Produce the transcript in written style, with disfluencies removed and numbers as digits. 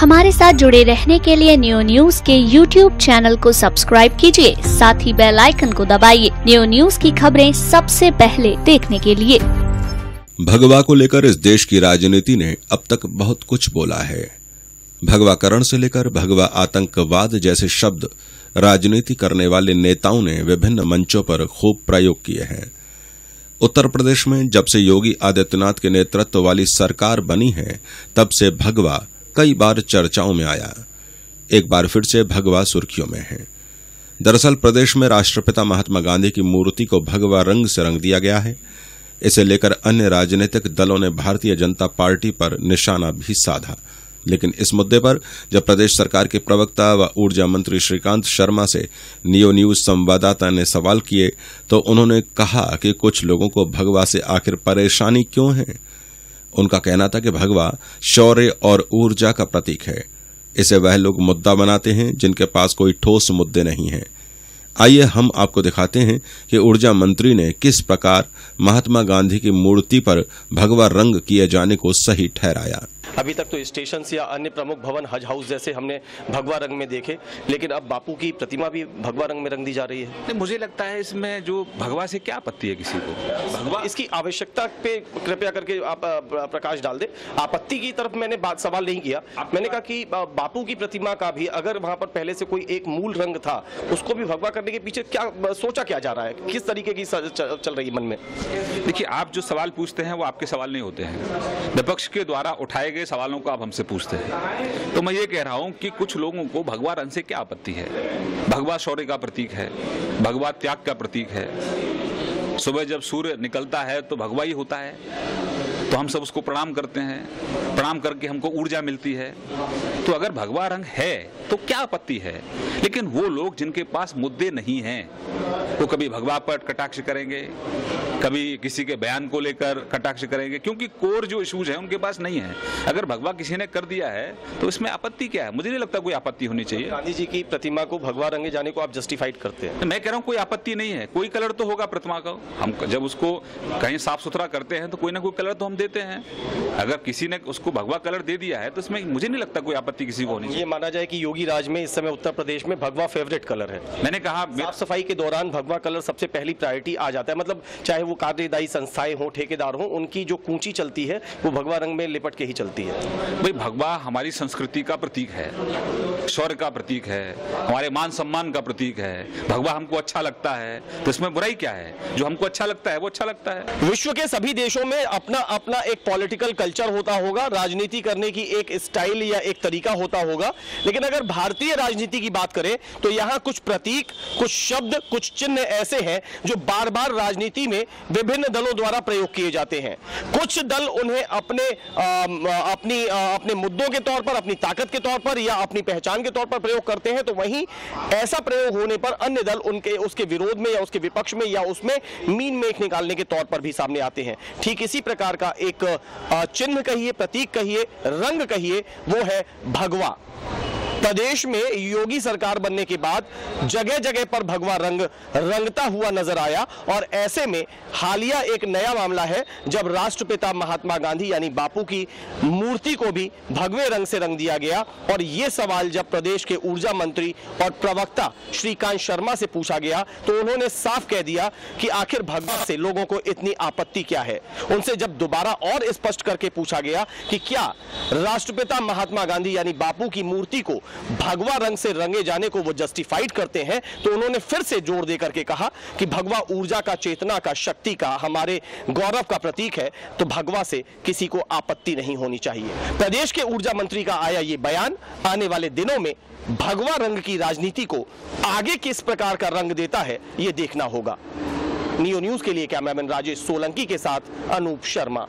हमारे साथ जुड़े रहने के लिए न्यू न्यूज के YouTube चैनल को सब्सक्राइब कीजिए, साथ ही बेल आइकन को दबाइए न्यू न्यूज की खबरें सबसे पहले देखने के लिए। भगवा को लेकर इस देश की राजनीति ने अब तक बहुत कुछ बोला है। भगवाकरण से लेकर भगवा आतंकवाद जैसे शब्द राजनीति करने वाले नेताओं ने विभिन्न मंचों पर खूब प्रयोग किए हैं। उत्तर प्रदेश में जब से योगी आदित्यनाथ के नेतृत्व वाली सरकार बनी है, तब से भगवा कई बार चर्चाओं में आया। एक बार फिर से भगवा सुर्खियों में है। दरअसल प्रदेश में राष्ट्रपिता महात्मा गांधी की मूर्ति को भगवा रंग से रंग दिया गया है। इसे लेकर अन्य राजनीतिक दलों ने भारतीय जनता पार्टी पर निशाना भी साधा, लेकिन इस मुद्दे पर जब प्रदेश सरकार के प्रवक्ता व ऊर्जा मंत्री श्रीकांत शर्मा से नियो न्यूज संवाददाता ने सवाल किए तो उन्होंने कहा कि कुछ लोगों को भगवा से आखिर परेशानी क्यों है। उनका कहना था कि भगवा शौर्य और ऊर्जा का प्रतीक है। इसे वह लोग मुद्दा बनाते हैं जिनके पास कोई ठोस मुद्दे नहीं हैं। आइए हम आपको दिखाते हैं कि ऊर्जा मंत्री ने किस प्रकार महात्मा गांधी की मूर्ति पर भगवा रंग किए जाने को सही ठहराया। अभी तक तो स्टेशन या अन्य प्रमुख भवन हज हाउस जैसे हमने भगवा रंग में देखे, लेकिन अब बापू की प्रतिमा भी भगवा रंग में रंग दी जा रही है। मुझे लगता है इसमें जो भगवा से क्या आपत्ति है किसी को, भगवा इसकी आवश्यकता पे कृपया करके आप प्रकाश डाल दे। आपत्ति की तरफ मैंने सवाल नहीं किया। मैंने कहा कि बापू की प्रतिमा का भी अगर वहां पर पहले से कोई एक मूल रंग था, उसको भी भगवा करने के पीछे क्या सोचा क्या जा रहा है, किस तरीके की चल रही है मन में। देखिए, आप जो सवाल पूछते हैं वो आपके सवाल नहीं होते हैं, विपक्ष के द्वारा उठाए गए सवालों को आप हमसे पूछते हैं। तो मैं ये कह रहा हूं कि कुछ लोगों को भगवा रंग से क्या आपत्ति है। भगवा शौर्य का प्रतीक है, भगवा त्याग का प्रतीक है। सुबह जब सूर्य निकलता है तो भगवा ही होता है, तो हम सब उसको प्रणाम करते हैं, प्रणाम करके हमको ऊर्जा मिलती है। तो अगर भगवा रंग है तो क्या आपत्ति है। लेकिन वो लोग जिनके पास मुद्दे नहीं हैं, वो कभी भगवा पर कटाक्ष करेंगे, कभी किसी के बयान को लेकर कटाक्ष करेंगे, क्योंकि कोर जो इश्यूज है उनके पास नहीं है। अगर भगवा किसी ने कर दिया है तो इसमें आपत्ति क्या है। मुझे नहीं लगता कोई आपत्ति होनी चाहिए। गांधी जी की प्रतिमा को भगवा रंगे जाने को आप जस्टिफाइड करते हैं। मैं कह रहा हूँ कोई आपत्ति नहीं है। कोई कलर तो होगा प्रतिमा का। हम जब उसको कहीं साफ सुथरा करते हैं तो कोई ना कोई कलर तो हम देते हैं। अगर किसी ने उसको भगवा कलर दे दिया है तो इसमें मुझे नहीं लगता कोई आपत्ति किसी को होनी चाहिए। ये माना जाए कि योगी राज में इस समय उत्तर प्रदेश में भगवा फेवरेट कलर है। मैंने कहा साफ सफाई के दौरान भगवा कलर सबसे पहली प्रायोरिटी आ जाता है। मतलब चाहे वो कार्यदायी संस्थाएं हो, ठेकेदार हो, उनकी जो कूंची चलती है वो भगवा रंग में लिपट के ही चलती है। भाई, भगवा हमारी संस्कृति का प्रतीक है, शौर्य का प्रतीक है, हमारे मान सम्मान का प्रतीक है। भगवा हमको अच्छा लगता है तो इसमें बुराई क्या है। जो हमको अच्छा लगता है वो अच्छा लगता है। विश्व के सभी देशों में अपना अपना एक पॉलिटिकल कल्चर होता होगा, राजनीति करने की एक स्टाइल या एक तरीका होता होगा। लेकिन अगर भारतीय राजनीति की बात करें तो यहाँ कुछ प्रतीक, कुछ शब्द, कुछ चिन्ह ऐसे हैं जो बार बार राजनीति में विभिन्न दलों द्वारा प्रयोग किए जाते हैं। कुछ दल उन्हें अपने मुद्दों के तौर पर, अपनी ताकत के तौर पर या अपनी पहचान के तौर पर प्रयोग करते हैं, तो वहीं ऐसा प्रयोग होने पर अन्य दल उसके विरोध में या उसके विपक्ष में या उसमें मीन मेख निकालने के तौर पर भी सामने आते हैं। ठीक इसी प्रकार का एक चिन्ह कहिए, प्रतीक कहिए, रंग कहिए, वो है भगवा। प्रदेश में योगी सरकार बनने के बाद जगह जगह पर भगवा रंग रंगता हुआ नजर आया और ऐसे में हालिया एक नया मामला है जब राष्ट्रपिता महात्मा गांधी यानी बापू की मूर्ति को भी भगवे रंग से रंग दिया गया। और ये सवाल जब प्रदेश के ऊर्जा मंत्री और प्रवक्ता श्रीकांत शर्मा से पूछा गया तो उन्होंने साफ कह दिया कि आखिर भगवा से लोगों को इतनी आपत्ति क्या है। उनसे जब दोबारा और स्पष्ट करके पूछा गया कि क्या राष्ट्रपिता महात्मा गांधी यानी बापू की मूर्ति को भगवा रंग से रंगे जाने को वो जस्टिफाइड करते हैं, तो उन्होंने फिर से जोर देकर के कहा कि भगवा ऊर्जा का, चेतना का, शक्ति का, हमारे गौरव का प्रतीक है, तो भगवा से किसी को आपत्ति नहीं होनी चाहिए। प्रदेश के ऊर्जा मंत्री का आया ये बयान आने वाले दिनों में भगवा रंग की राजनीति को आगे किस प्रकार का रंग देता है, ये देखना होगा। नियो न्यूज के लिए कैमरामैन राजेश सोलंकी के साथ अनूप शर्मा।